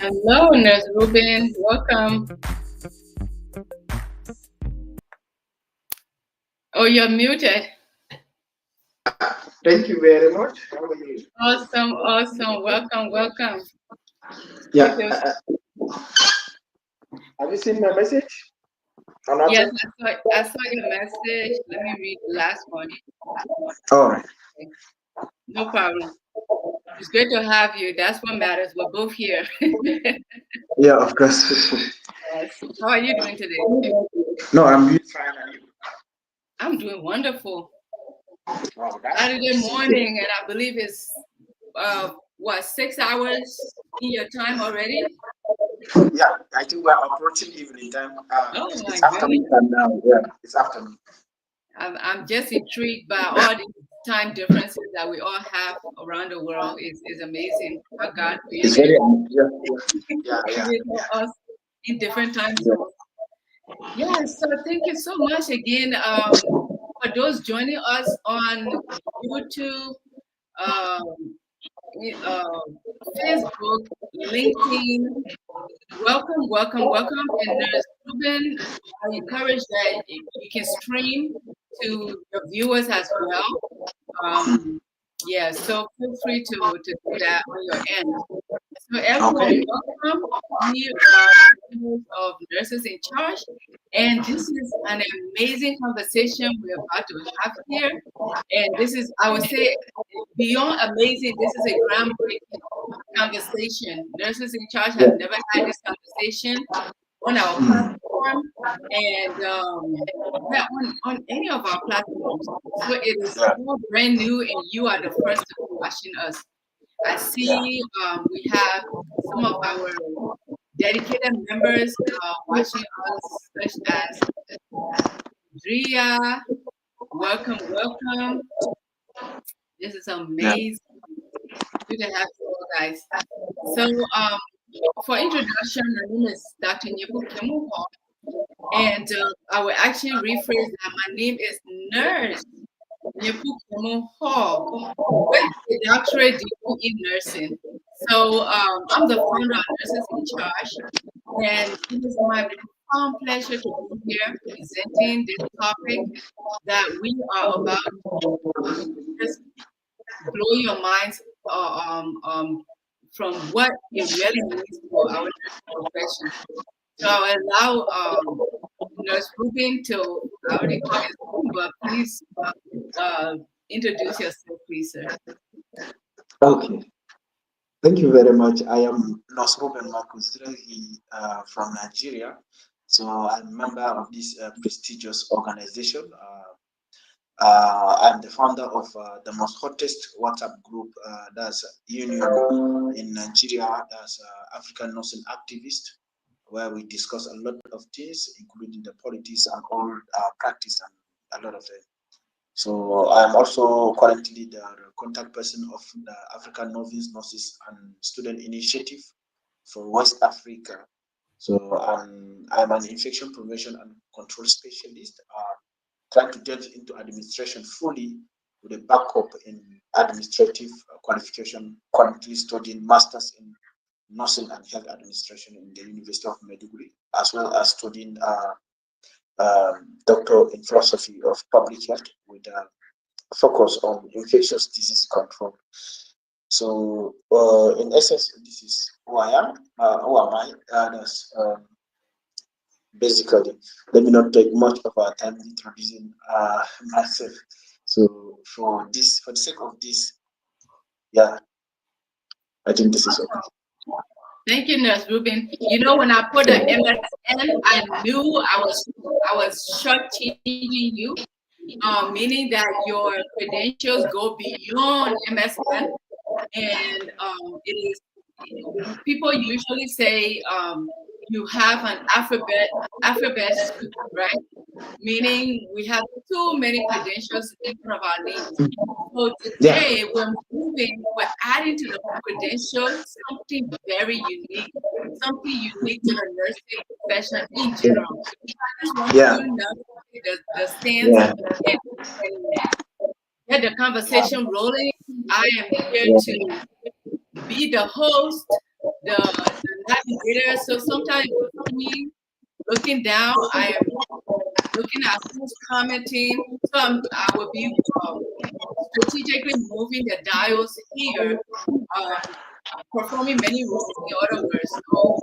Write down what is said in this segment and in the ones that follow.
Hello, Nurse Ruben. Welcome. Oh, you're muted. Thank you very much. How are you? Awesome, awesome. Welcome, welcome. Yeah. Okay. Have you seen my message or Yes, nothing? I saw your message. Let me read the last one. All right. No problem. It's great to have you. That's what matters. We're both here. Yeah, of course. Yes. How are you doing today? No, I'm doing fine. And you? I'm doing wonderful. Oh, that's Saturday good. morning, and I believe it's 6 hours in your time already? Yeah, I think we're approaching evening time. Oh my It's goodness. afternoon time now. Yeah, it's afternoon. I'm just intrigued by all the time differences that we all have around the world. Is amazing how God It's very created yeah, yeah, yeah, created us in different time yeah. zones. Yes, so thank you so much again for those joining us on YouTube, um, uh, Facebook, LinkedIn. Welcome, welcome, welcome. And there's Ruben. I encourage that you can stream to your viewers as well. Um, yeah, so feel free to do that on your end. So everyone, Okay. welcome. We are members of Nurses in Charge, and this is an amazing conversation we're about to have here. And this is, I would say, beyond amazing. This is a groundbreaking conversation. Nurses in Charge have Yeah. never had this conversation on our Mm. platform, and yeah, on any of our platforms. So it is Yeah. all brand new, and you are the first to be watching us. I Yeah. see we have some of our dedicated members watching us, such as Dria. Welcome, welcome. This is Yeah. amazing. Good to have you all guys. So, for introduction, my name is Dr. Nyeku Kemuho, and I will actually rephrase that. My name is Nurse Nyeku Kemuho with a doctorate degree in nursing. So, I'm the founder of Nurses in Charge, and it is my profound pleasure to be here presenting this topic that we are about to just blow your minds from what it really means for our nursing profession. So I'll allow Nurse Ruben to, I already call his name, but please uh, introduce yourself, please, sir. Okay. Thank you very much. I am Nosruben Marcus from Nigeria. So I'm a member of this prestigious organization. I'm the founder of the most hottest WhatsApp group, that's Union in Nigeria, that's African Nursing Activist, where we discuss a lot of things, including the politics and all practice and a lot of it. So I'm also currently the contact person of the African Novice Nurses and Student Initiative for West Africa. So I'm an infection prevention and control specialist, trying to delve into administration fully with a backup in administrative qualification, currently studying masters in nursing and health administration in the University of Maiduguri, as well as studying doctor in philosophy of public health with a focus on infectious disease control. So, in essence, this is who I am. Who am I? Basically, let me not take much of our time introducing myself. So, for the sake of this, yeah, I think this is okay. Thank you, Nurse Ruben. You know, when I put the MSN, I knew I was shortchanging you, meaning that your credentials go beyond MSN, and it is people usually say you have an alphabet soup, right? Meaning we have too many credentials in front of our names. So Yeah, today we're adding to the credentials something very unique, something unique to the nursing profession in general. I just want yeah, you to know the stance yeah, and get the conversation rolling. I am here yeah, to be the host, the navigator. So sometimes you see me looking down, I am looking at who's commenting. So I will be strategically moving the dials here, um, performing many roles, in other words. So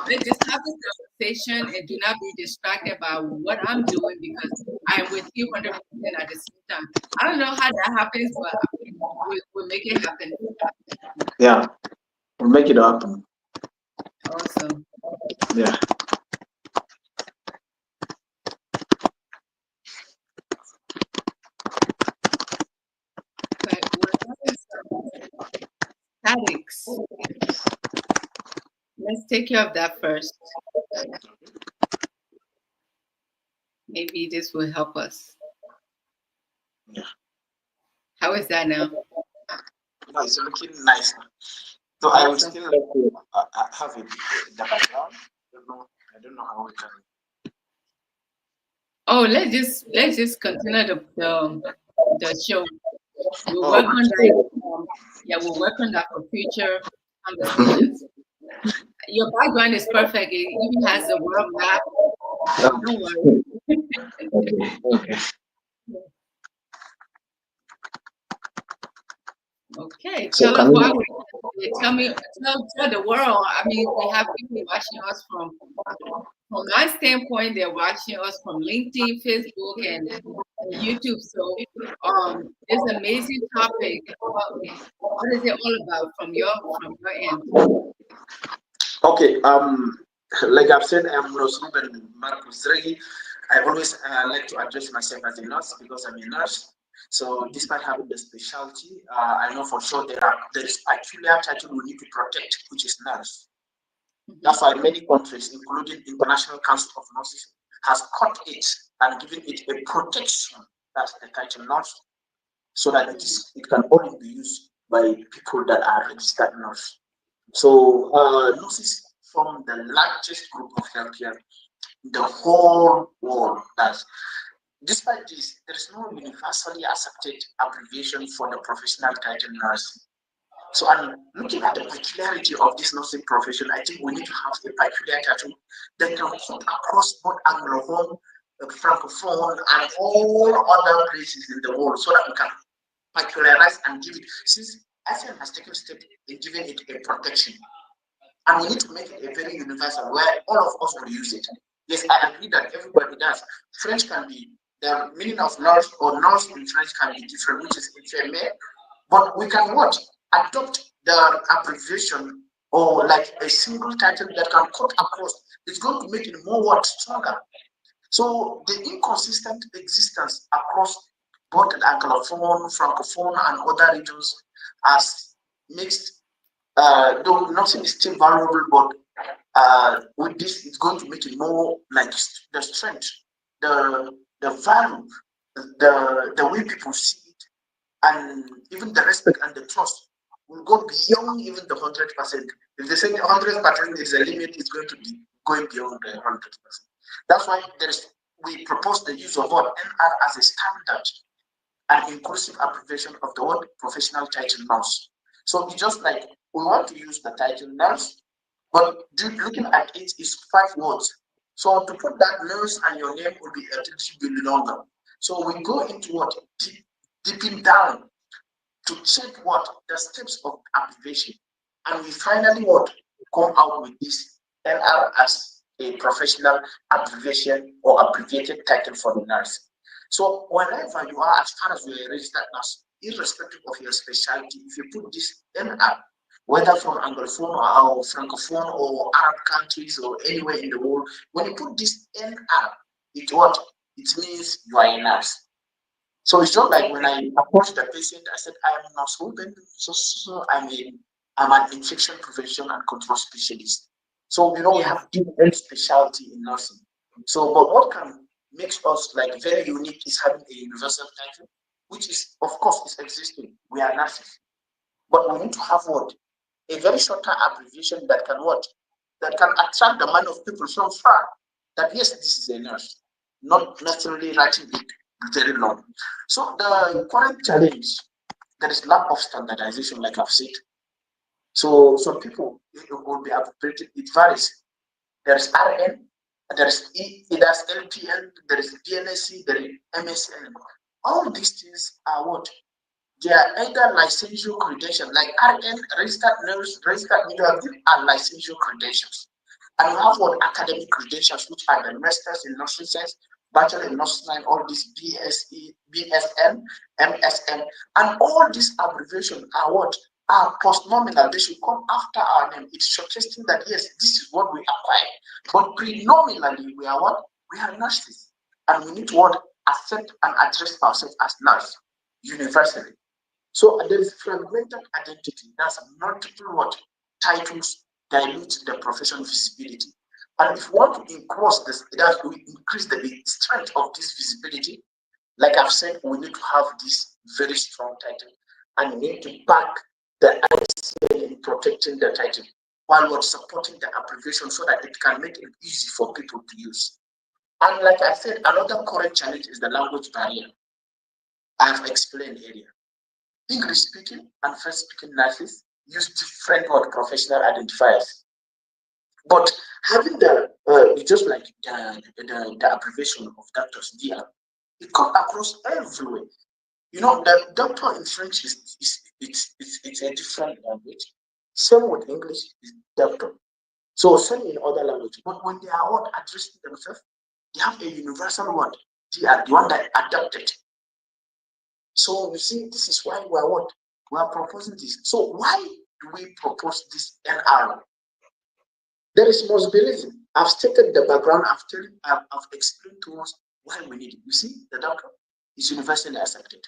let's just have this conversation and do not be distracted by what I'm doing because I'm with you 100% at the same time. I don't know how that happens, but we'll make it happen. Yeah, we'll make it happen. Awesome. Yeah. But we're having some statics. Let's take care of that first. Maybe this will help us. Yeah. How is that now? No, it's looking nice. So I will Awesome. still like to have it in the background. I don't know how we can. Oh, let's just continue the show. We'll Oh, work on that. Yeah, we'll work on that for future conversations. Your background is perfect. It even has the world map. Don't worry. okay. Okay. Okay, So tell us can why we? tell me tell the world. I mean, we have people watching us from my standpoint, they're watching us from LinkedIn, Facebook, and YouTube. So this amazing topic. What is it all about from your end? Okay. Like I've said, I'm Ruben Marcus Regi. I always like to address myself as a nurse because I'm a nurse. So despite having the specialty, I know for sure there is peculiar title we need to protect, which is nurse. That's why many countries, including International Council of Nurses, has cut it and given it a protection. That's the title nurse, so that it can only be used by people that are registered nurse. So nurses form the largest group of healthcare in the whole world. That's despite this, there is no universally accepted abbreviation for the professional title nurse. So, I'm looking at the peculiarity of this nursing profession, I think we need to have a peculiar title that can cut across both Anglophone, Francophone, and all other places in the world so that we can peculiarize and give it. Since ASEAN has taken step in giving it a protection, and we need to make it a very universal where all of us will use it. Yes, I agree that everybody does. French can be the meaning of nurse or nurse in French can be different, which is infirmier, but we can what? Adopt the abbreviation or like a single title that can cut across. It's going to make it more what stronger. So the inconsistent existence across both the Anglophone, Francophone, and other regions has makes though nothing is still valuable, but with this, it's going to make it more like the strength, the value, the way people see it, and even the respect and the trust will go beyond even the 100%. If they say 100% is a limit, it's going to be going beyond the 100%. That's why we propose the use of what NR as a standard and inclusive abbreviation of the word professional title nurse. So it's just like we want to use the title nurse, but looking at it is 5 words. So to put that nurse and your name will be a little bit longer. So we go into what deeping down to check what the steps of abbreviation, and we finally what come out with this NR as a professional abbreviation or abbreviated title for the nurse. So wherever you are, as far as you're a registered nurse, irrespective of your specialty, if you put this NR, whether from Anglophone or Francophone or Arab countries or anywhere in the world, when you put this NR, it what? It means you are a nurse. So it's not like when I approached the patient, I said, I am nurse Ruben, so I'm an infection prevention and control specialist. So we Yes. have different specialty in nursing. So, but what can makes us like very unique is having a universal title, which is of course is existing. We are nurses, but we need to have what a very shorter abbreviation that can what that can attract the mind of people from far. That yes, this is a nurse, not necessarily writing it very long. So the current challenge, there is lack of standardization, like I've said. So some people it will be abbreviated. It varies. There is RN, there is there's LPN, there is BNSC, there is MSN. All these things are what? They are either licensure credentials, like RN, registered nurse, registered midwife, are licensure credentials. And you have what academic credentials, which are the masters in nursing science, bachelor in nursing science, all these BSE, BSN, MSN, and all these abbreviations are what are post-nominal. They should come after our name. It's suggesting that yes, this is what we acquired. But pre-nominally, we are what? We are nurses. And we need to what? Accept and address ourselves as nurse universally. So there is fragmented identity. That's multiple what titles dilute the professional visibility. And if we want to increase this, that we increase the strength of this visibility, like I've said, we need to have this very strong title, and we need to back the ICA in protecting the title while we're supporting the abbreviation so that it can make it easy for people to use. And like I said, another current challenge is the language barrier. I've explained earlier. English speaking and French speaking nurses use different word professional identifiers. But having the just like the abbreviation of doctors DR, it comes across everywhere. You know, the doctor in French it's a different language. Same with English is doctor. So same in other languages. But when they are all addressing themselves, they have a universal word, DR, the one that adapted. So you see, this is why we are what? We are proposing this. So why do we propose this NR? There is must be reason. I've stated the background, I've explained to us why we need it. You see, the doctor is universally accepted.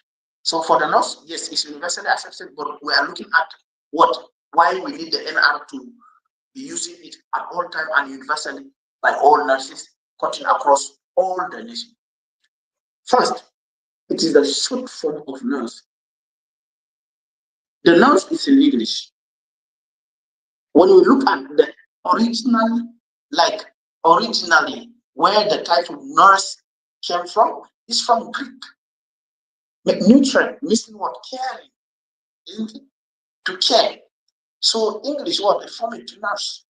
So for the nurse, yes, it's universally accepted, but we are looking at what? Why we need the NR to be using it at all time and universally by all nurses, cutting across all the nation. First, it is the short form of nurse. The nurse is in English. When we look at the original, like originally, where the title nurse came from, is from Greek. Nutrient, missing what? Caring, isn't it? To care. So English what? They form it to nurse.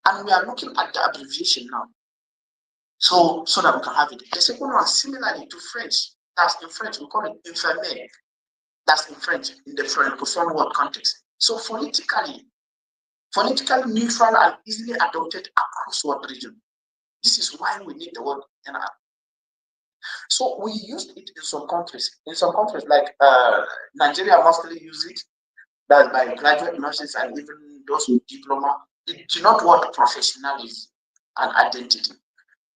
And we are looking at the abbreviation now. So that we can have it. The second one, similarly to French, that's in French, we call it infirmière. That's in French, in the francophone word context. So phonetically neutral and easily adopted across what region. This is why we need the word NR. So we used it in some countries. In some countries like Nigeria mostly use it. That's by graduate nurses and even those with diploma. It do not want professionalism and identity.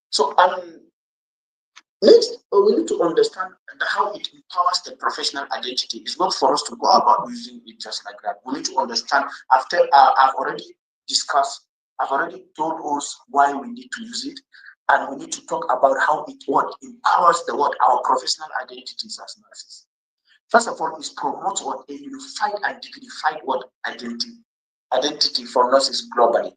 So next, we need to understand how it empowers the professional identity. It's not for us to go about using it just like that. We need to understand. After I've already discussed, I've already told us why we need to use it, and we need to talk about how it empowers our professional identities as nurses. First of all, it promotes a unified and dignified identity for nurses globally,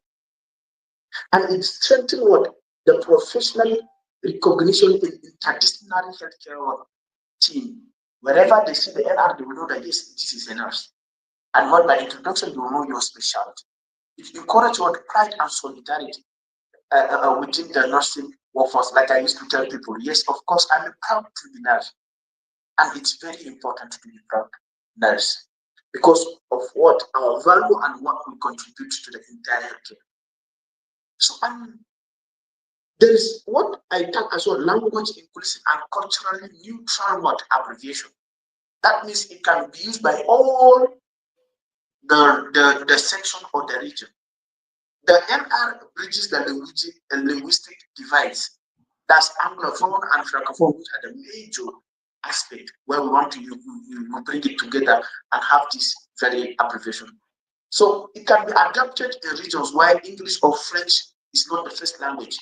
and it strengthens the professional recognition in interdisciplinary healthcare team. Wherever they see the NR, they will know that yes, this is a nurse. And what by introduction, you will know your specialty. It encourages pride and solidarity within the nursing workforce. Like I used to tell people, yes, of course, I'm proud to be nurse. And it's very important to be proud nurse because of what our value and what we contribute to the entire healthcare. So there is what I tag as well language inclusive and culturally neutral word abbreviation. That means it can be used by all the section or the region. The NR bridges the linguistic divides. That's Anglophone and Francophone, which are the major aspect where we want to you bring it together and have this very abbreviation. So it can be adapted in regions where English or French is not the first language.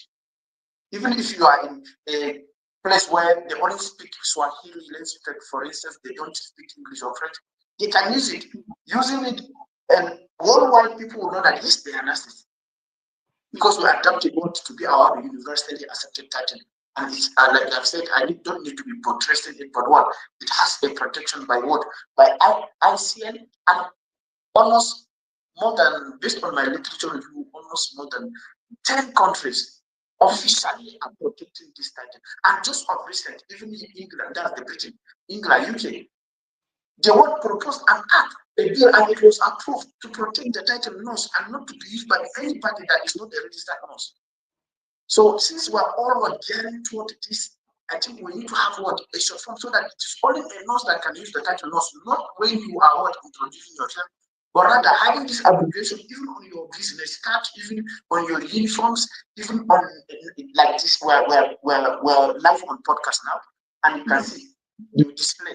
Even if you are in a place where they only speak Swahili, let's take for instance, they don't speak English or French, they can use it. Using it, and worldwide people will know that yes, they are nurses. Because we adapted it to be our universally accepted title. And it's like I've said, don't need to be portraying it, but what? It has a protection by what? By ICN and almost more than, based on my literature review, almost more than 10 countries officially are protecting this title. And just of recent, even in England, that's the Britain, England, UK, they would propose an act, a bill, and it was approved to protect the title nurse and not to be used by anybody that is not a registered nurse. So since we are all gearing toward this, I think we need to have a short form so that it is only a nurse that can use the title nurse, not when you are introducing yourself, but rather having this abbreviation even on your business card, even on your uniforms, even on like this, we're live on podcast now, and you can see you display.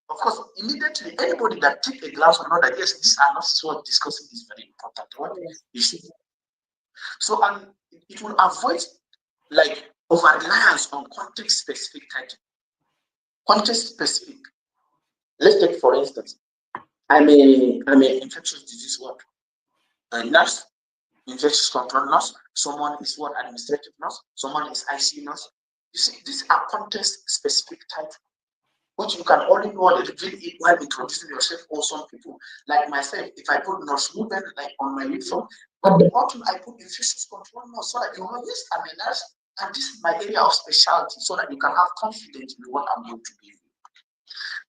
Of course, immediately anybody that take a glance will know that yes, these are not what discussing is very important. What you see. So and it will avoid like over reliance on context specific title. Context specific. Let's take for instance, I'm a infectious disease nurse, infectious control nurse, someone is administrative nurse, someone is ICU nurse. You see, these are context specific titles, which you can only know reveal it while introducing yourself, or some people like myself. If I put nurse movement like on my uniform, at the bottom I put infectious control nurse so that you know, yes, I'm a nurse and this is my area of specialty, so that you can have confidence in what I'm going to be.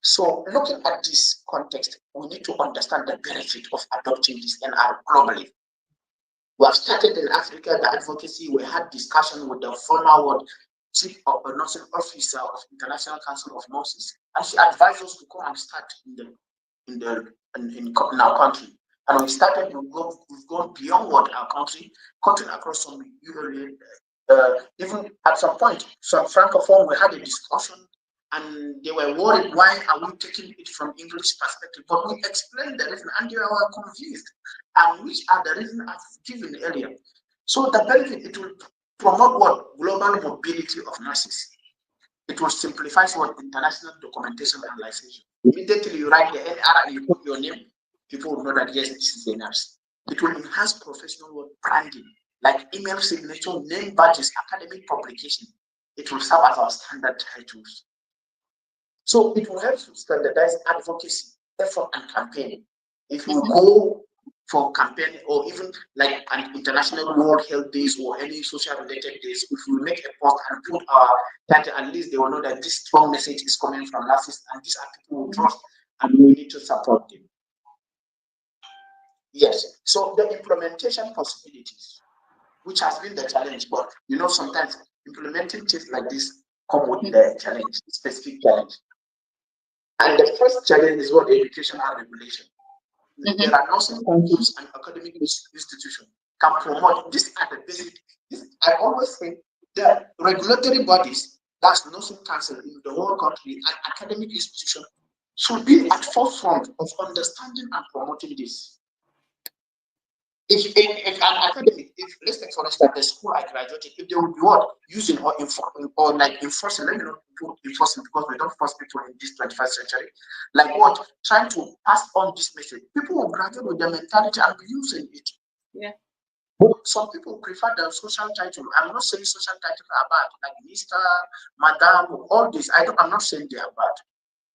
So looking at this context, we need to understand the benefit of adopting this NR globally. We have started in Africa the advocacy. We had discussion with the former chief of the nursing officer of International Council of Nurses, and she advised us to come and start in our country. And we started. We've gone beyond what our country, cutting across some even at some point, some francophone. We had a discussion, and they were worried, why are we taking it from English perspective? But we explained the reason, and they were confused. And which are the reasons I've given earlier. So the benefit, it will promote global mobility of nurses. It will simplify international documentation and licensure. Immediately you write the NR and you put your name, people will know that yes, this is a nurse. It will enhance professional branding, like email signature, name badges, academic publication. It will serve as our standard titles. So it will help to standardize advocacy, effort, and campaigning. If we go for campaign, or even like an international World Health Days or any social related days, if we make a post and put our title, at least they will know that this strong message is coming from nurses and these are people who trust and we need to support them. Yes, so the implementation possibilities, which has been the challenge, but sometimes implementing things like this come with the challenge, specific challenge. And the first challenge is education and regulation. There are nursing councils and academic institutions can promote. These are the basic. I always say the regulatory bodies, that's nursing council in the whole country and academic institutions, should be at forefront of understanding and promoting this. If an academic, let's take for instance the school I graduated, if they would be using or enforcing, let me not put enforcing because we don't force people in this 21st century, trying to pass on this message, people will graduate with the mentality and be using it. Yeah. But some people prefer the social title. I'm not saying social titles are bad, like Mr., Madam, all this. I'm not saying they are bad.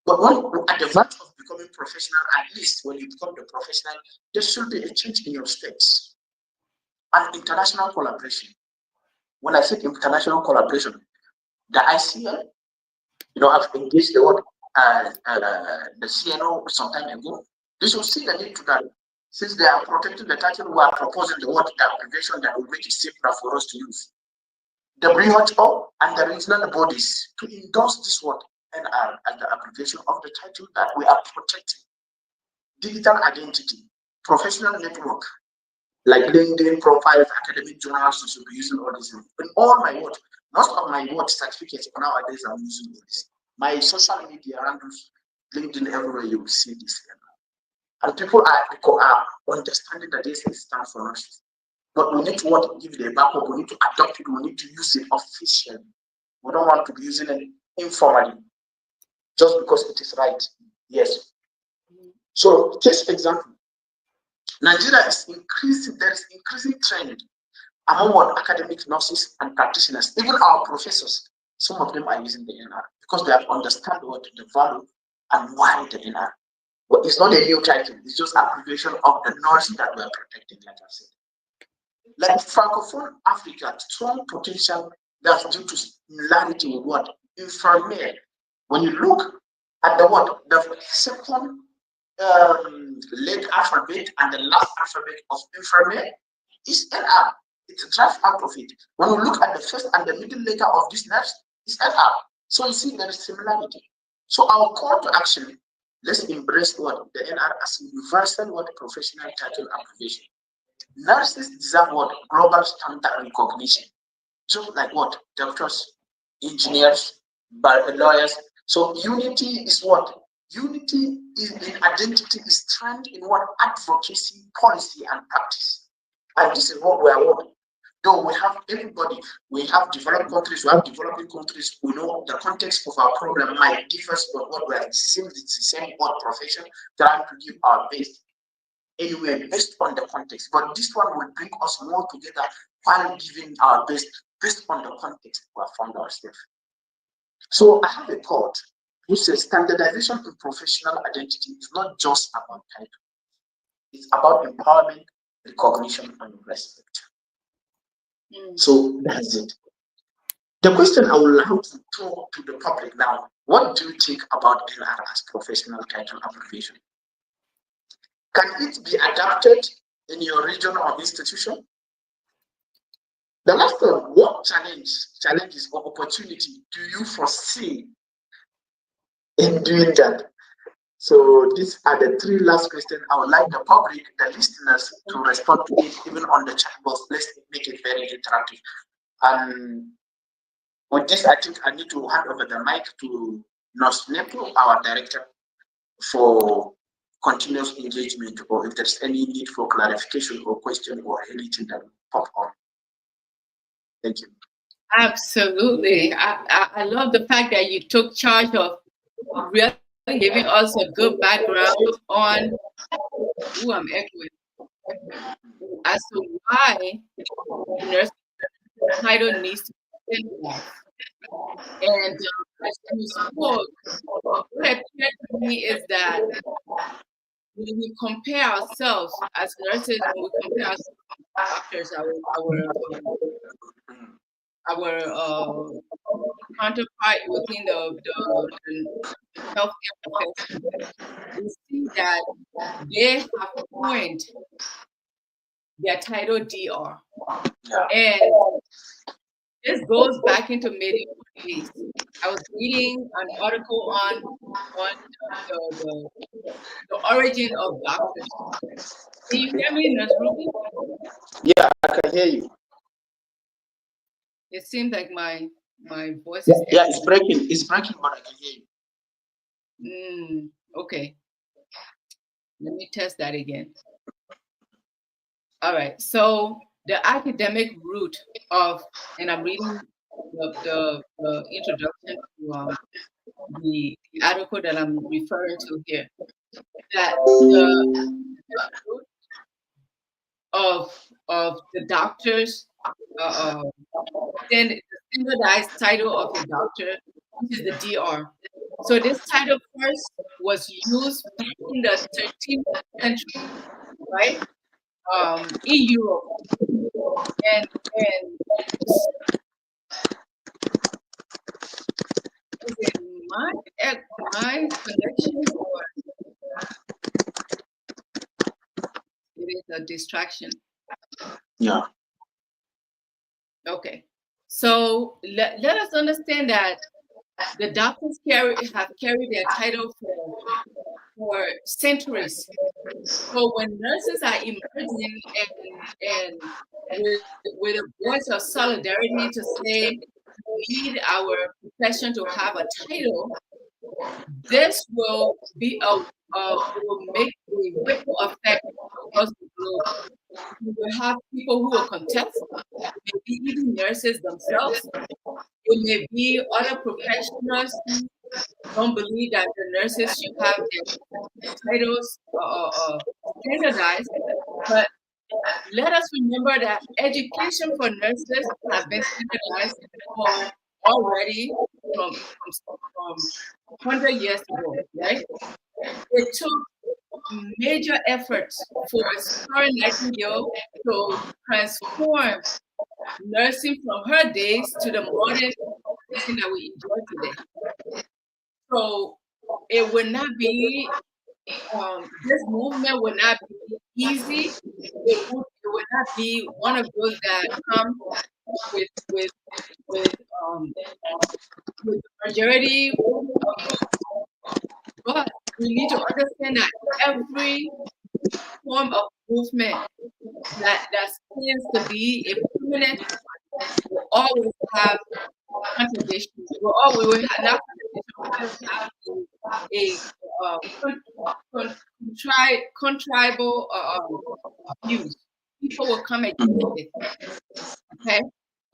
But at the verge of becoming professional, at least when you become the professional, there should be a change in your states. And international collaboration. When I say international collaboration, the ICL, I've engaged the CNO some time ago. They should see the need to that. Since they are protecting the title, we are proposing the abbreviation that will make it simpler for us to use. The WHO and the regional bodies to endorse this NR as the abbreviation of the title that we are protecting. Digital identity, professional network, like LinkedIn profiles, academic journals, you should be using all these things. In all my most of my certificates nowadays I'm using all this. My social media handles, LinkedIn, everywhere you will see this. And people are understanding that this stands for us. But we need to give it a backup, we need to adopt it, we need to use it officially. We don't want to be using it informally, just because it is right. Yes. So, just example, Nigeria is increasing, there is increasing trend among academic nurses and practitioners, even our professors. Some of them are using the NR because they have understand the value and why the NR. But it's not a new title. It's just abbreviation of the nurse that we're protecting, like I said. Like Francophone Africa, strong potential that's due to similarity with what? Infirmier. When you look at the what? The second late alphabet and the last alphabet of infirmier is LR. It's a draft out of it. When you look at the first and the middle letter of this nurse, it's LR. So you see there is similarity. So our call to action, let's embrace what? The NR as universal what? Professional title abbreviation. Nurses deserve what? Global standard recognition. Just like what? Doctors, engineers, lawyers. So unity is what? Unity is in identity is strength in what? Advocacy, policy, and practice. And this is what we are working. Though we have everybody, we have developed countries, we have developing countries, we know the context of our problem might differ, but what we are seeing it's the same what profession trying to give our best anyway based on the context. But this one will bring us more together while giving our best based on the context we have found ourselves. So I have a quote which says standardization in professional identity is not just about title, it's about empowerment, recognition, and respect. So that's it. The question I would like to talk to the public now, what do you think about NR as professional title abbreviation? Can it be adapted in your region or institution? The last one, what challenges or opportunity do you foresee in doing that? So these are the three last questions I would like the public, the listeners, to respond to it, even on the chat box. Let's make it very interactive. And with this, I think I need to hand over the mic to Nurse Nepo, our director, for continuous engagement, or if there's any need for clarification or question or anything that will pop on. Thank you. Absolutely. I love the fact that you took charge of really giving us a good background on who I'm echoing as to why nursing title needs to be standardized. And as you spoke, what appeared to me is that when we compare ourselves as nurses, when we compare ourselves as doctors, our counterpart within the healthcare profession, we see that they have coined their title DR. And this goes back into medieval days. I was reading an article on the origin of doctors. Can you hear me, Nurse Ruby? Yeah, I can hear you. It seems like my voice is it's breaking. It's breaking, but I can hear you. Okay. Let me test that again. All right. So the academic root of, and I'm reading the introduction to the article that I'm referring to here, that the root of the doctors, then the standardized title of a doctor, which is the DR. So this title first was used in the 13th century, right? In Europe, and is it my connection or it is a distraction? Yeah. Okay. So let us understand that the doctors have carried their title for centuries. So when nurses are emerging and with a voice of solidarity to say we need our profession to have a title, this will be will make a ripple effect across the globe. We will have people who will contest, maybe even nurses themselves. It may be other professionals who don't believe that the nurses should have their titles standardized. But let us remember that education for nurses has been standardized already from 100 years ago, right? It took major efforts for Florence Nightingale to transform nursing from her days to the modern nursing that we enjoy today. So it would not be this movement would not be easy. It would not be one of those that come with with with um with the majority. But we need to understand that every form of movement that seems to be a permanent will always have contradictions. We will have not contradictions. We will have a contribable views. People will come against it. Okay,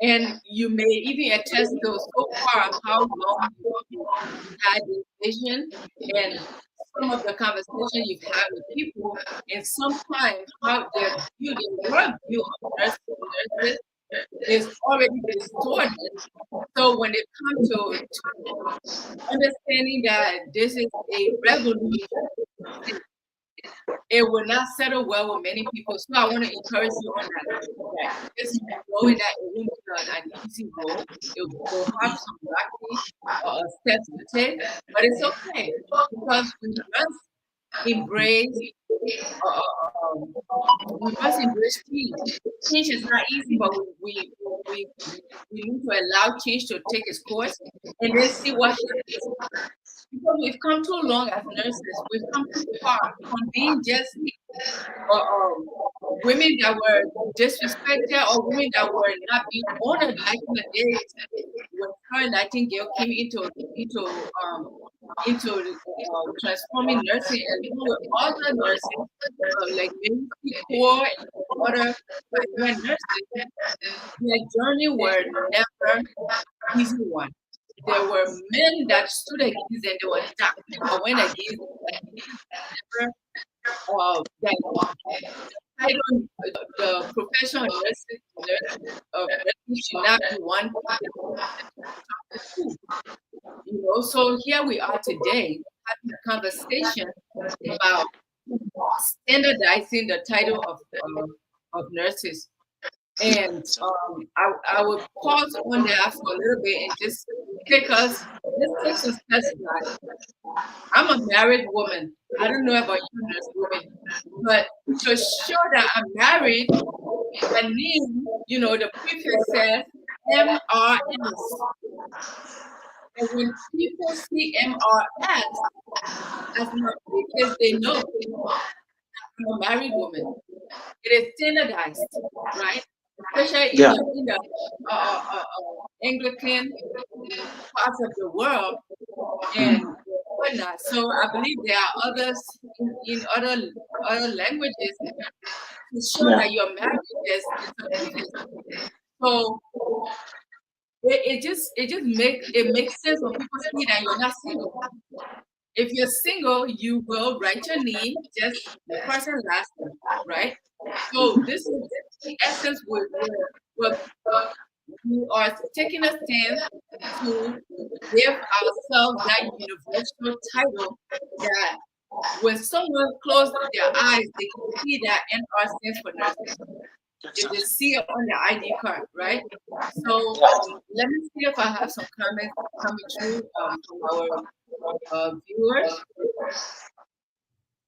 and you may even attest to so far how long you had this vision and some of the conversation you've had with people, and sometimes how their view, their worldview of nurses is already distorted. So when it comes to understanding that this is a revolution, it will not settle well with many people. So I want to encourage you on that. Just knowing that it won't be an easy road. It will have some rocky steps to take, but it's okay because we must embrace change. Change is not easy, but we need to allow change to take its course and then see what happens. Because we've come too long as nurses, we've come too far from being just women that were disrespected or women that were not being honored back in the days when Florence Nightingale came into transforming nursing and with other nurses like Mary Core and other pioneer nurses. Their journey were never easy one. There were men that stood against them, they were attacked, but went against them. That the profession of nursing should not be one. So here we are today having a conversation about standardizing the title of nurses. And I will pause on that for a little bit and just take us test drive. I'm a married woman. I don't know about you, nurse women, but to show that I'm married, my name, the prefix says MRS. And when people see MRS as my prefix, they know I'm a married woman. It is standardized, right? Especially in the Anglican parts of the world and whatnot. So I believe there are others in other languages to show that you're married. So it makes sense when people see that you're not single. If you're single, you will write your name, just the person's last name, right? So this is the essence where we are taking a stand to give ourselves that universal title that when someone closes their eyes, they can see that NR stands for nursing. If they see it on the ID card, right? So let me see if I have some comments coming through from our viewers.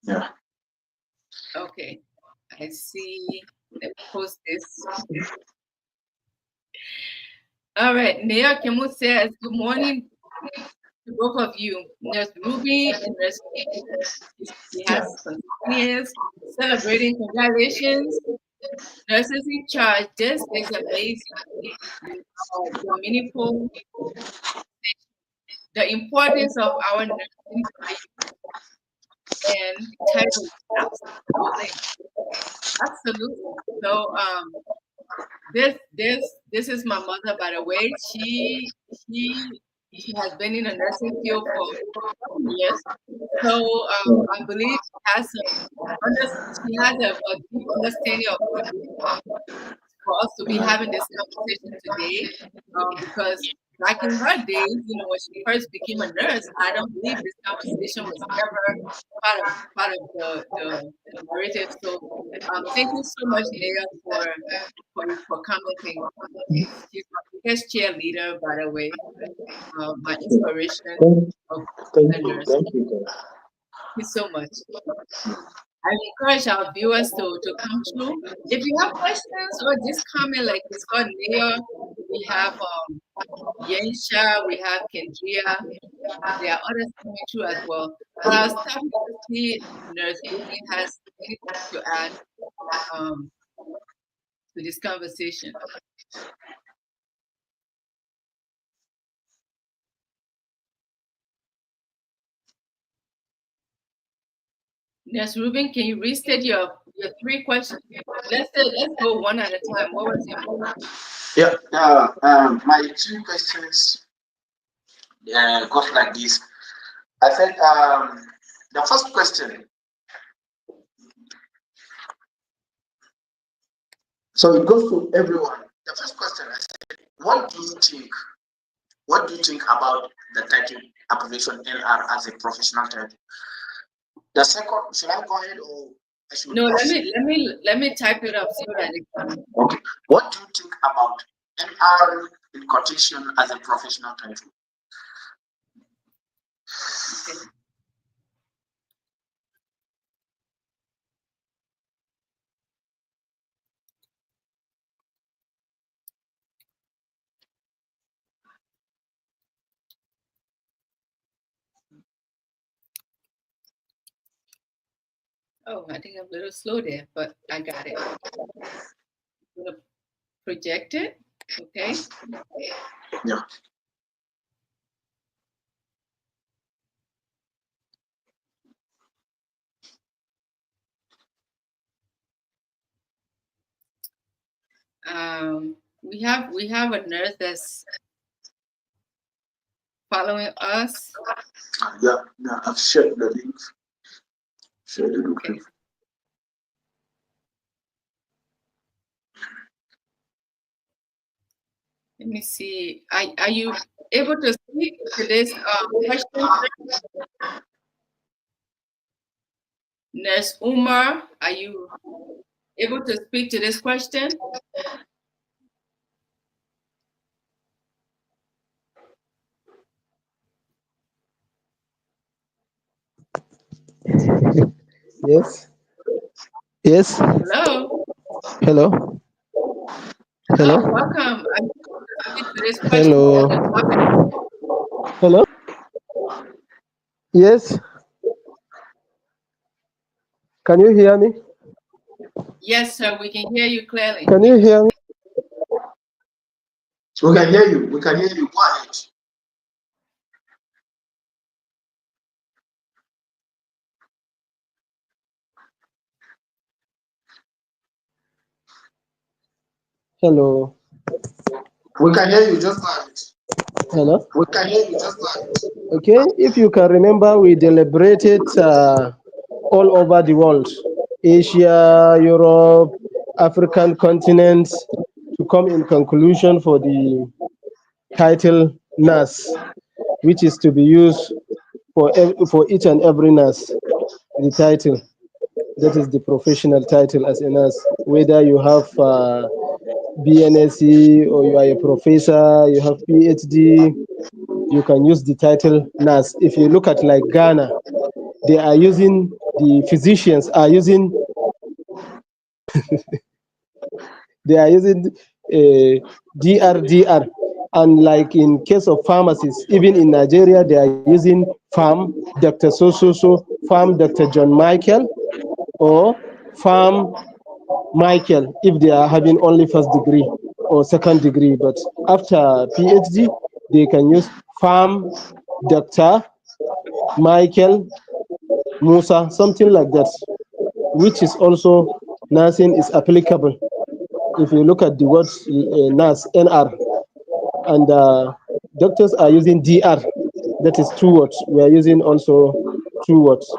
Yeah. Okay, I see. Let me post this. All right, Nea Kemu says, good morning to both of you. Nurse Ruby and Nurse she has years celebrating. Congratulations. Nurses in charge. This is amazing. Meaningful. The importance of our nursing and title. Absolutely. So this is my mother, by the way. She has been in the nursing field for years. So I believe she has a deep understanding of for us to be having this conversation today, because back in her days, when she first became a nurse, I don't believe this conversation was ever part of the narrative. So, thank you so much, Leah, for commenting. She's my biggest cheerleader, by the way, my inspiration of Thank the you. nurse. Thank you. Thank you so much. I encourage our viewers to come through. If you have questions or just comment, like we got Leah, we have Yensha, we have Kendria. There are others coming through as well. But I'll start to see if Nurse Vivian has anything to add um, to this conversation. Nurse Ruben, can you restate your 3 questions? Let's go one at a time. What was your My 2 questions goes like this. I said the first question. So it goes to everyone. The first question I said, what do you think? What do you think about the title application NR as a professional title? The second, should I go ahead or I should? No, let me type it up so that it can. Okay. What do you think about NR in quotation as a professional title? Okay. Oh, I think I'm a little slow there, but I got it. I'm gonna project it. Okay. Yeah. We have a nurse that's following us. Yeah, I've shared the link. Okay. Let me see. Are you able to speak to this question? Nurse Umar, are you able to speak to this question? Yes. Yes. Hello. Hello. Hello. Oh, welcome. Are you able to speak to this question? Hello. The topic? Hello. Yes. Can you hear me? Yes, sir. We can hear you clearly. Can you hear me? We can hear you. We can hear you. Go ahead. Hello. We can hear you. Just go ahead. Hello. We can hear you. Just go ahead. Okay. If you can remember, we deliberated all over the world, Asia, Europe, African continents, to come in conclusion for the title nurse, which is to be used for each and every nurse. The title. That is the professional title as a nurse. Whether you have BNSC or you are a professor, you have PhD, you can use the title nurse. If you look at like Ghana, they are using, the physicians are using, they are using DRDR. And like in case of pharmacies, even in Nigeria, they are using Pharm, Dr. So, Pharm, Dr. John Michael, or Pharm Michael if they are having only first degree or second degree. But after PhD, they can use Pharm, Dr. Michael, Musa, something like that, which is also nursing is applicable. If you look at the words nurse, NR, and doctors are using DR, that is 2 words. We are using also 2 words.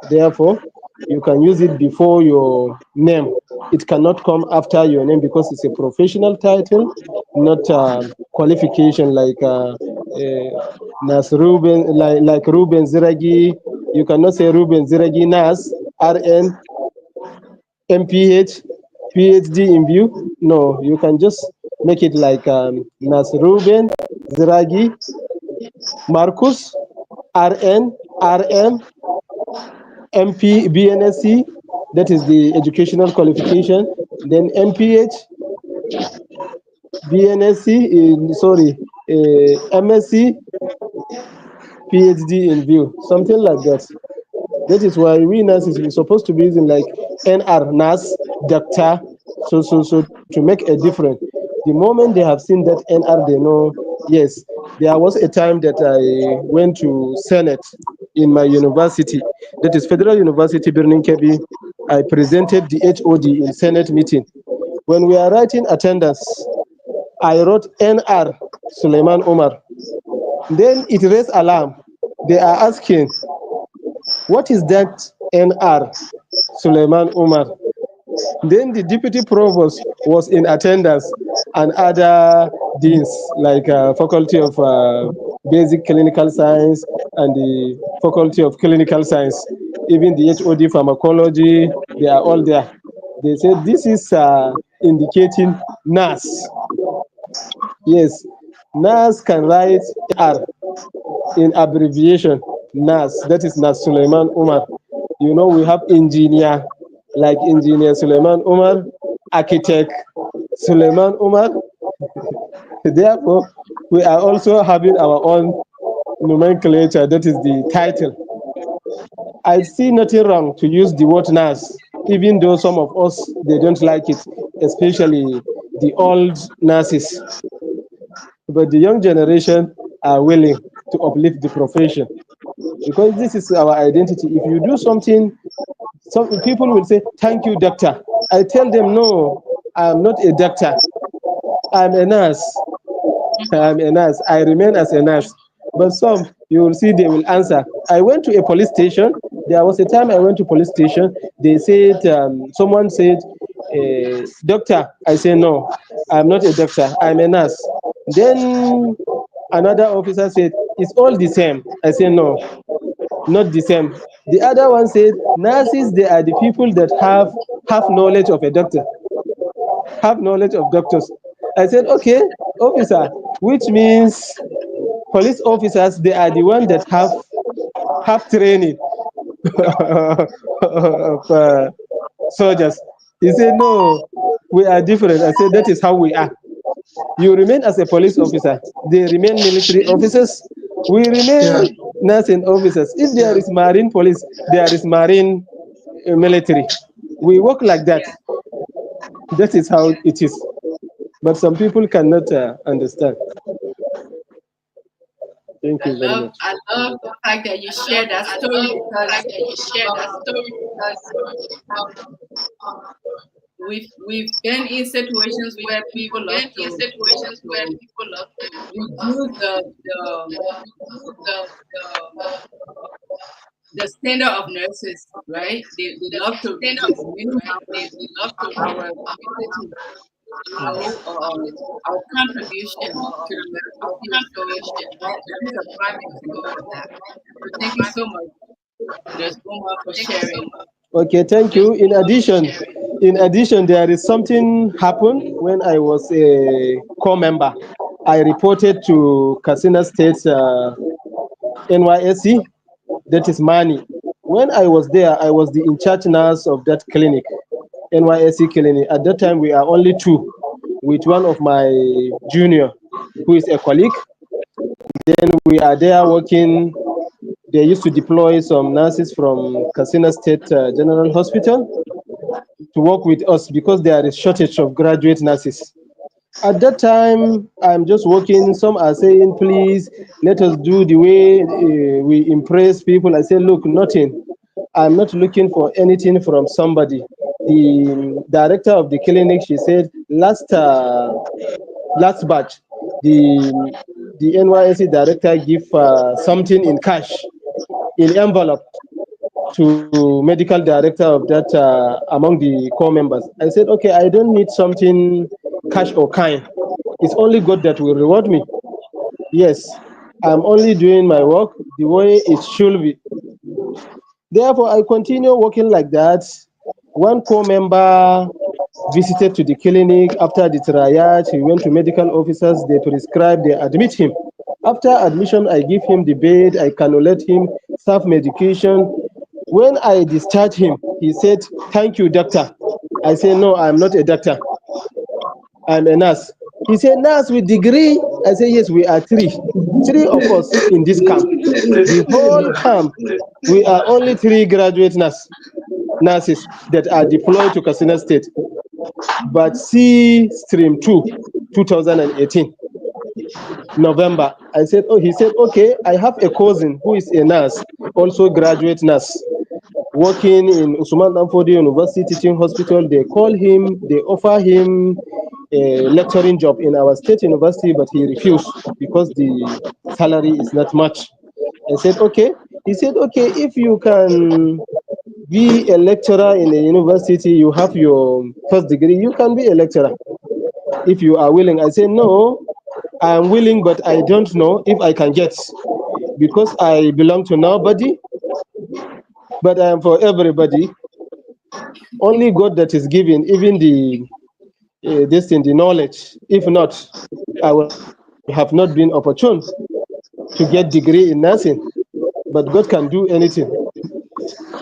Therefore, you can use it before your name. It cannot come after your name because it's a professional title, not qualification Nas Ruben, like Ruben Ziragi. You cannot say Ruben Ziragi Nas, RN, MPH, PhD in view. No, you can just make it like Nas Ruben Ziragi Marcus, RN, RM, MP, BNSC. That is the educational qualification. Then MPH, BNSC, sorry, MSc, PhD in view, something like that. That is why we nurses we're supposed to be using like NR, nurse, doctor, so to make a difference. The moment they have seen that NR, they know, yes, there was a time that I went to Senate in my university, that is Federal University, Birnin Kebi. I presented the HOD in Senate meeting. When we are writing attendance, I wrote NR Suleiman Omar. Then it raised alarm. They are asking, what is that NR Suleiman Omar? Then the deputy provost was in attendance and other deans like faculty of basic clinical science and the faculty of clinical science, even the HOD pharmacology, they are all there. They said this is indicating nurse. Yes, nurse can write R in abbreviation. NAS, that is Nas Suleiman Umar. You know, we have engineer, like engineer Suleiman Umar, architect Suleiman Umar. Therefore, we are also having our own nomenclature, that is the title. I see nothing wrong to use the word NAS, even though some of us, they don't like it, especially the old nurses. But the young generation are willing to uplift the profession because this is our identity. If you do something, some people will say, "Thank you, doctor." I tell them, "No, I'm not a doctor. I'm a nurse. I'm a nurse. I remain as a nurse." But some, you will see, they will answer. I went to a police station. There was a time I went to police station. They said, someone said, "Doctor." I say, "No, I'm not a doctor. I'm a nurse." Then another officer said, "It's all the same." I say, "No, not the same." The other one said, "Nurses, they are the people that have knowledge of a doctor, have knowledge of doctors." I said, "Okay, officer," which means police officers, they are the ones that have training of soldiers. He said, "No, we are different." I said, "That is how we are. You remain as a police officer. They remain military officers. We Yeah. remain nursing officers. If there is marine police, there is marine military. We work like that. That is how it is." But some people cannot understand. Thank you very much. I love the fact that you share that story because um, we've been in situations where people love to reduce the standard of nurses, right? They love to minimize our ability, our contribution to the medical field. So that is a prime example of that. So thank you so much, Nurse Uma, for sharing. Okay, thank you. In addition, there is something happened when I was a core member. I reported to Kasina State NYSC, that is Mani. When I was there, I was the in charge nurse of that clinic, NYSC clinic. At that time, we are only two, with one of my junior, who is a colleague. Then we are there working. They used to deploy some nurses from Kasina State General Hospital to work with us because there is shortage of graduate nurses. At that time, I'm just working. Some are saying, "Please let us do the way we impress people." I say, "Look, nothing. I'm not looking for anything from somebody." The director of the clinic, she said, last batch, the NYSC director give something in cash, in envelope, to medical director of that among the core members. I said, "Okay, I don't need something cash or kind. It's only God that will reward me. Yes, I'm only doing my work the way it should be. Therefore, I continue working like that. One co-member visited to the clinic after the triage. He went to medical officers. They prescribed. They admit him. After admission, I give him the bed. I cannulate him, serve medication. When I discharge him, he said, "Thank you, doctor." I say, "No, I'm not a doctor. I'm a nurse." He said, "Nurse with degree?" I say, "Yes, we are three. Three of us in this camp. The whole camp, we are only three graduate nurses that are deployed to Katsina State. But C stream 2, 2018, November." I said, "Oh," he said, "Okay, I have a cousin who is a nurse, also graduate nurse, working in Usman Danfodi University Teaching Hospital. They call him, they offer him a lecturing job in our state university, but he refused because the salary is not much." I said, "Okay." He said, "Okay, if you can be a lecturer in a university, you have your first degree, you can be a lecturer if you are willing." I said, "No, I am willing, but I don't know if I can get, because I belong to nobody, but I am for everybody. Only God that is giving, even the this in the knowledge. If not, I will have not been opportune to get degree in nursing. But God can do anything."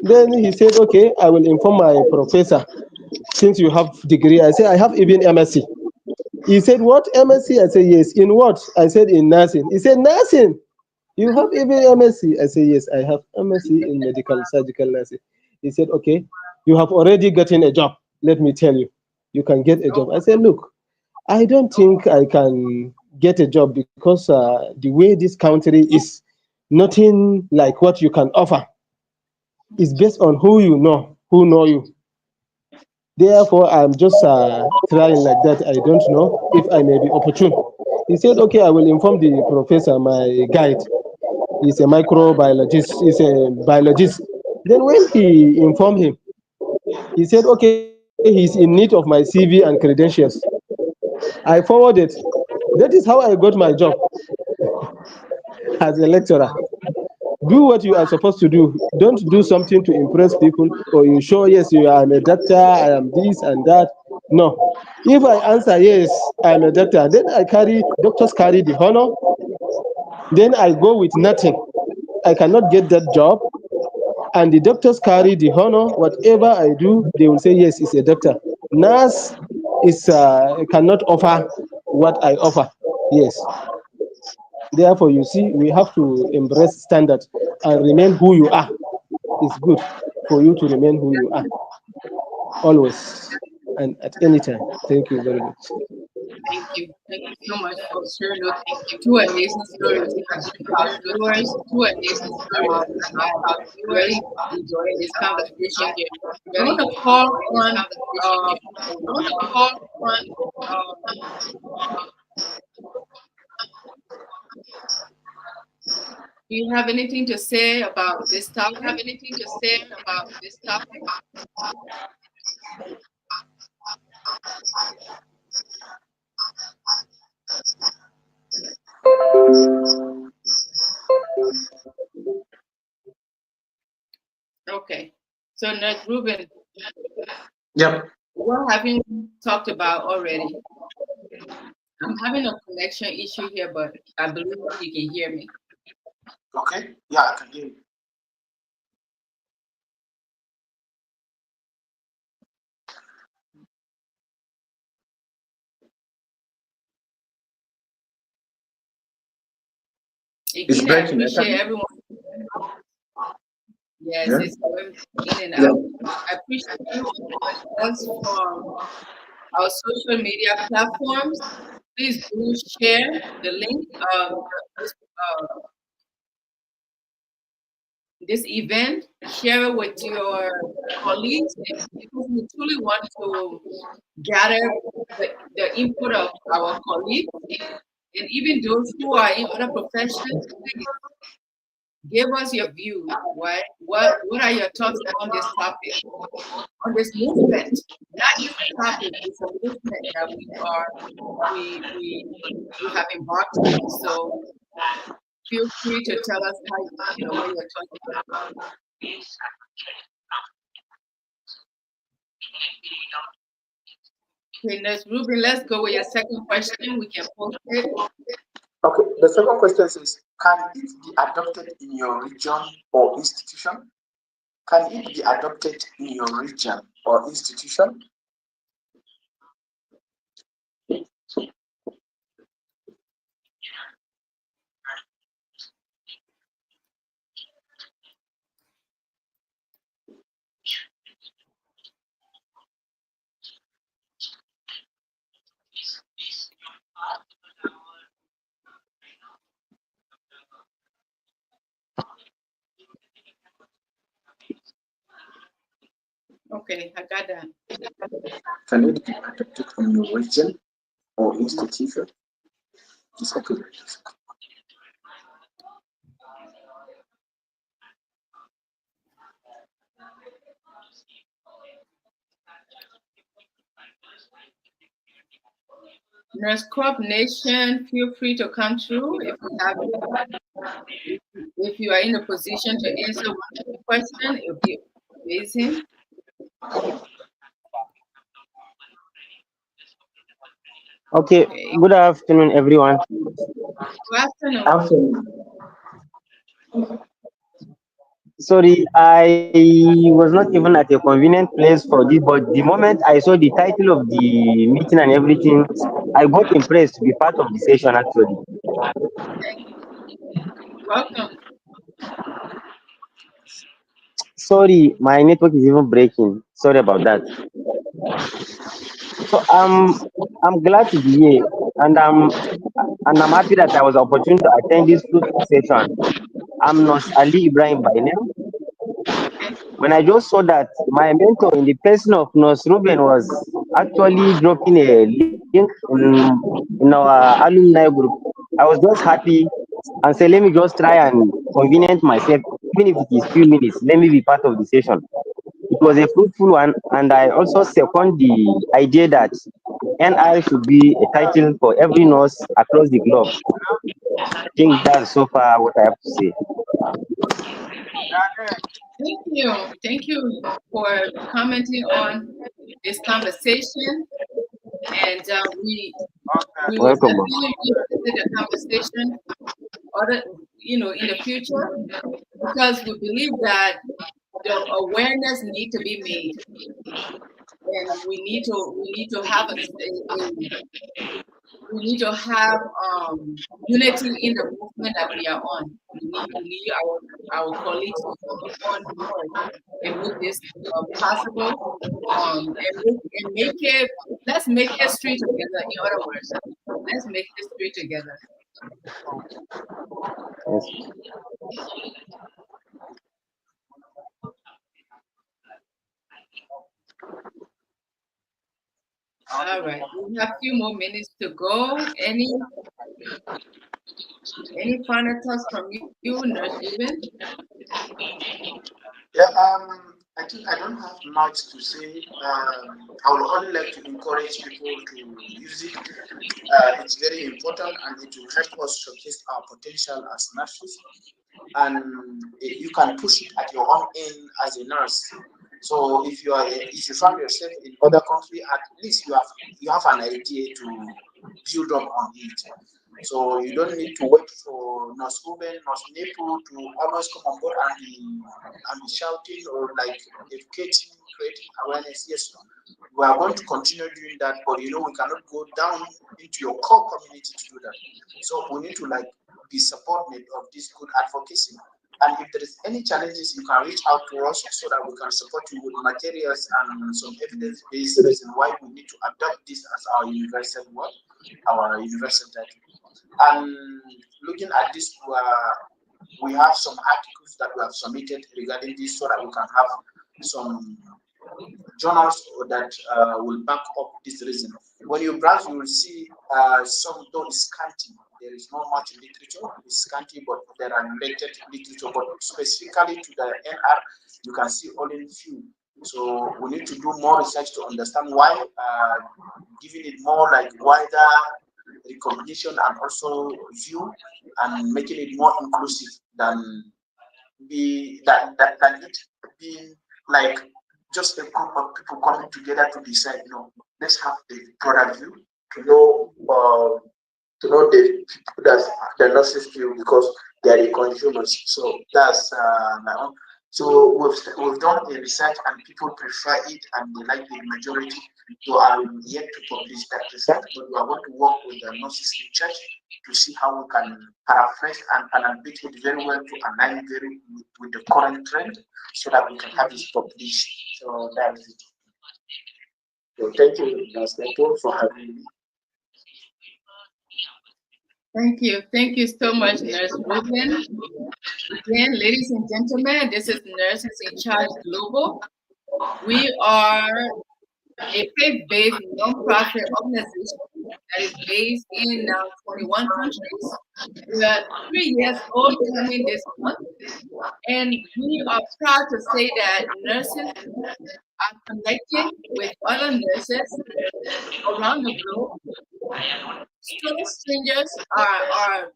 Then he said, "Okay, I will inform my professor since you have degree." I said, "I have even MSc." He said, "What MSc?" I said, "Yes." "In what?" I said, "In nursing." He said, "Nursing? You have even MSc?" I said, "Yes, I have MSc in medical surgical nursing." He said, "Okay, you have already gotten a job. Let me tell you, you can get a job." I said, "Look, I don't think I can get a job because the way this country is, nothing like what you can offer. It's based on who know you. Therefore, I'm just trying like that. I don't know if I may be opportune." He said, "Okay, I will inform the professor, my guide. He's a microbiologist, he's a biologist." Then when he informed him, he said, "Okay, he's in need of my CV and credentials." I forwarded. That is how I got my job as a lecturer. Do what you are supposed to do. Don't do something to impress people, or you show, "Yes, you are a doctor, I am this and that." No. If I answer, "Yes, I am a doctor," then doctors carry the honor. Then I go with nothing. I cannot get that job. And the doctors carry the honor. Whatever I do, they will say, "Yes, it's a doctor." Nurse is cannot offer what I offer. Yes. Therefore, you see, we have to embrace standard and remain who you are. It's good for you to remain who you are always and at any time. Thank you very much. Thank you. Thank you so much for sharing those two amazing stories. I have yours. I have really enjoyed this conversation here. I want to call on do you have anything to say about this topic? Okay. So now, Ruben, Yep. what have you talked about already? I'm having a connection issue here, but I believe you can hear me. Okay. Yeah, I can hear you. It's Again, I breaking. I appreciate can. everyone. Yes, Yeah. it's going in and Yeah. out. I appreciate everyone joining us from our social media platforms. Please do share the link of this event. Share it with your colleagues because we truly want to gather the input of our colleagues and even those who are in other professions. give us your view. What are your thoughts on this topic, on this movement? Not just a topic, it's a movement that we have embarked on. So feel free to tell us how what your thoughts are. Okay, Nurse Ruben, let's go with your second question. We can post it. Okay, the second question is, can it be adopted in your region or institution? Can it be adopted in your region or institution? Okay, I got that. Can it be adopted in your region or institution? It's okay. Nurse Crop Nation, feel free to come through if you are in a position to answer one question. It would be amazing. Okay, good afternoon, everyone. Good afternoon. Sorry, I was not even at a convenient place for this, but the moment I saw the title of the meeting and everything, I got impressed to be part of the session actually. Welcome. Sorry, my network is even breaking. Sorry about that. So I'm glad to be here, and I'm happy that I was opportune to attend this fruitful session. I'm Nos Ali Ibrahim by name. When I just saw that my mentor in the person of Nos Ruben was actually dropping a link in our alumni group, I was just happy and said, let me just try and convenient myself, even if it is few minutes, let me be part of the session. It was a fruitful one, and I also second the idea that NI should be a title for every nurse across the globe. I think that's so far what I have to say. Thank you. Thank you for commenting on this conversation. And we will Welcome. definitely revisit the conversation in the future, because we believe that the awareness need to be made, and we need to have we need to have unity in the movement that we are on. We need our colleagues to come on board and make this possible. And make it. Let's make history together. In other words, let's make history together. Yes. All right, we have a few more minutes to go. Any final thoughts from you, Nurse Ruben? Yeah, I think I don't have much to say. I would only like to encourage people to use it. It's very important, and it will help us showcase our potential as nurses. And you can push it at your own end as a nurse. So if you find yourself in other country, at least you have an idea to build up on it. So you don't need to wait for Nurse Ruben, Nurse Nepo to always come on board and be shouting or like educating, creating awareness. Yes, we are going to continue doing that, but we cannot go down into your core community to do that. So we need to like be supportive of this good advocacy. And if there is any challenges, you can reach out to us so that we can support you with materials and some evidence-based reason why we need to adopt this as our universal word, our universal title. And looking at this, we have some articles that we have submitted regarding this so that we can have some journals that will back up this reason. When you browse, you will see some though is scanty. there is not much literature. It's scanty, but there are related literature. But specifically to the NR, you can see only few. So we need to do more research to understand why, giving it more like wider recognition and also view, and making it more inclusive than than it being like just a group of people coming together to decide. Let's have the broader view to know the people that the nurses feel, because they are the consumers. So that's my own. So we've done a research and people prefer it and they like the majority. So I'm yet to publish that research, but we are going to work with the nurses in church to see how we can paraphrase and unpick it very well to align very with the current trend, so that we can have it published. So that's it. So thank you, Nurse Neto, for having me. Thank you so much, Nurse Ruben. Again, ladies and gentlemen, this is Nurses in Charge Global. We are a faith-based non-profit organization that is based in now 21 countries. We are 3 years old coming this month, and we are proud to say that nurses are connecting with other nurses around the globe. Total strangers are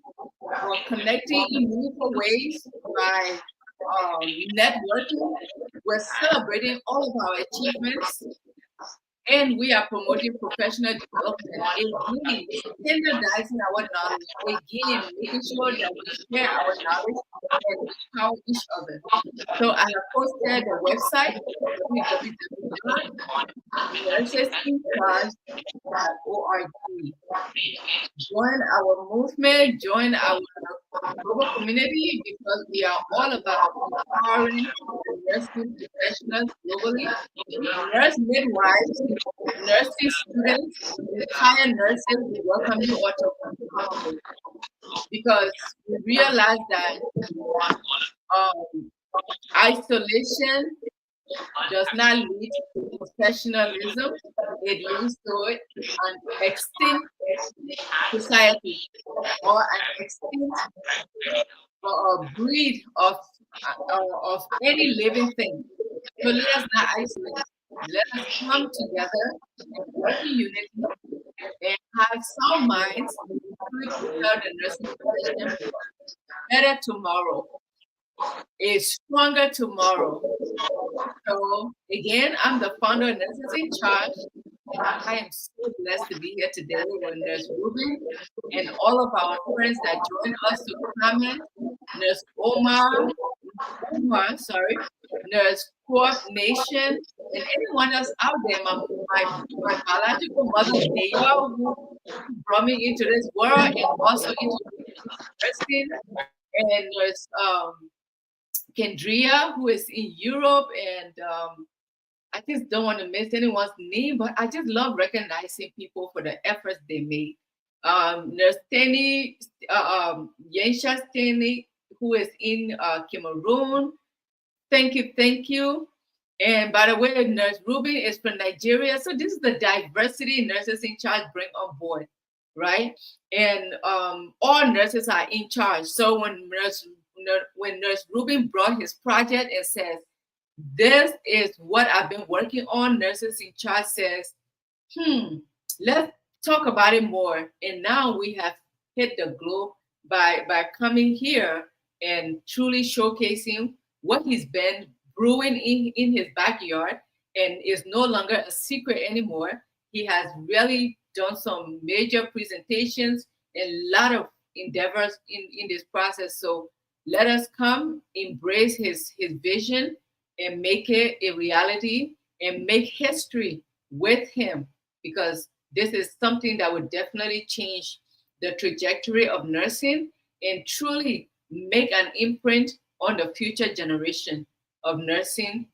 connecting in meaningful ways by networking. We're celebrating all of our achievements, and we are promoting professional development. Again, standardizing our knowledge. Again, making sure that we share our knowledge and empower each other. So I have posted the website, www.nursesincharge.org. Join our movement, join our global community, because we are all about empowering nursing professionals globally, nurse midwives, nursing students, retired nurses. We welcome you all to come, because we realize that isolation does not lead to professionalism. It leads to an extinct society or an extinct breed of any living thing. So let us not isolate. Let us come together and work in unity and have sound minds to prepare the nursing profession for better tomorrow, a stronger tomorrow. So again, I'm the founder of Nurses in Charge. I am so blessed to be here today with Nurse Ruben and all of our friends that join us to comment. Nurse Omar, Nurse Corp Nation, and anyone else out there. My biological mother, Neyo, who brought me into this world and also into nursing, and Nurse Kendria, who is in Europe, and I just don't want to miss anyone's name, but I just love recognizing people for the efforts they make. Nurse Steny, Yensha Steny, who is in Cameroon. Thank you. And by the way, Nurse Ruben is from Nigeria. So this is the diversity Nurses in Charge bring on board, right? And all nurses are in charge. So when Nurse Ruben brought his project and says, this is what I've been working on, Nurses in Charge says, let's talk about it more. And now we have hit the globe by coming here and truly showcasing what he's been brewing in his backyard, and is no longer a secret anymore. He has really done some major presentations and a lot of endeavors in this process. So let us come, embrace his vision, and make it a reality and make history with him, because this is something that would definitely change the trajectory of nursing and truly make an imprint on the future generation of nursing.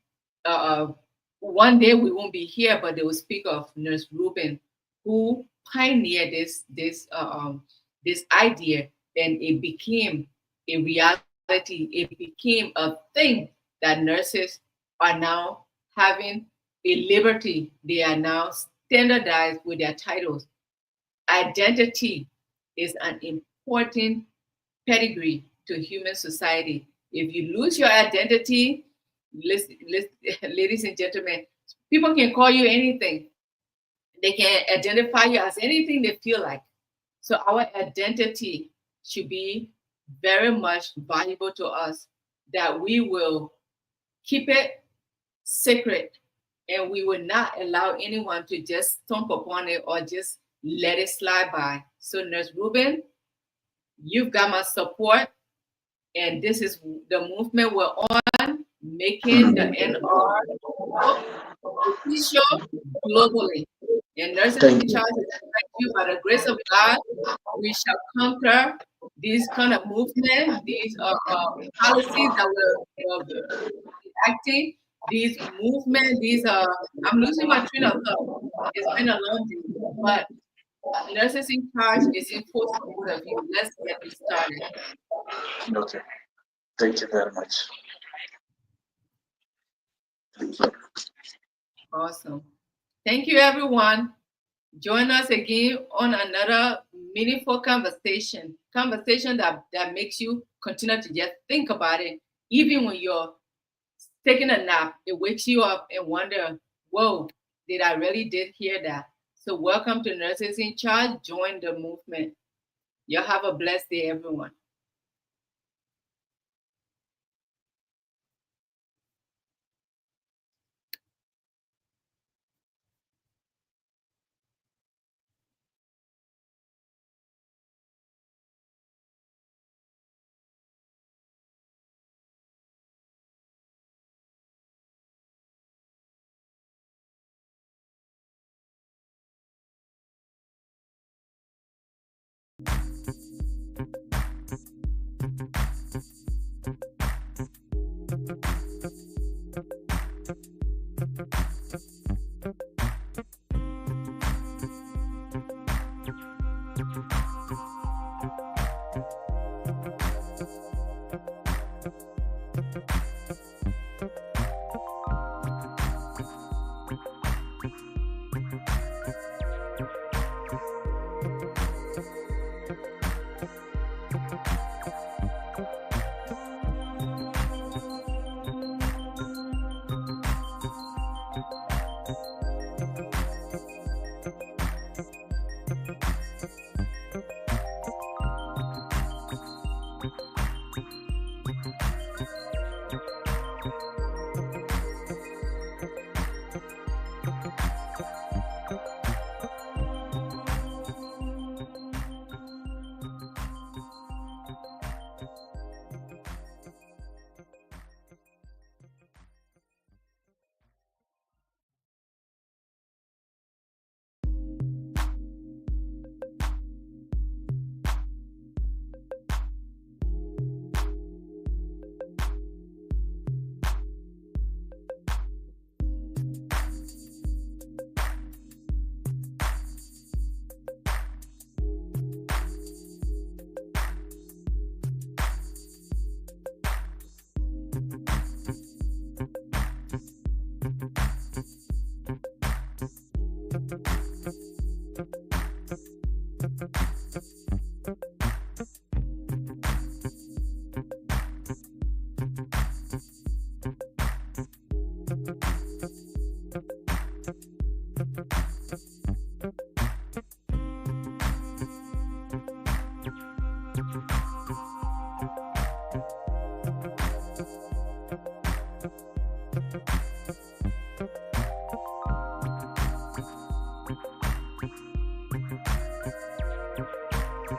One day we won't be here, but they will speak of Nurse Ruben, who pioneered this idea, and it became a reality. It became a thing that nurses are now having a liberty. They are now standardized with their titles. Identity is an important pedigree to human society. If you lose your identity, ladies and gentlemen, people can call you anything. They can identify you as anything they feel like. So our identity should be very much valuable to us, that we will keep it sacred and we will not allow anyone to just stomp upon it or just let it slide by. So Nurse Ruben, you've got my support, and this is the movement we're on, making the NR official globally. And Nurses in Charge is like you, by the grace of God, we shall conquer these kind of movement, these policies that we're acting, these movement, these I'm losing my train of thought. It's been a long day, but Nurses in Charge is in full support of you. Let's get this started. Okay. Thank you very much. Thank you. Awesome. Thank you, everyone. Join us again on another meaningful conversation that makes you continue to just think about it. Even when you're taking a nap, it wakes you up and wonder, whoa, did I really did hear that? So welcome to Nurses in Charge. Join the movement. Y'all have a blessed day, everyone.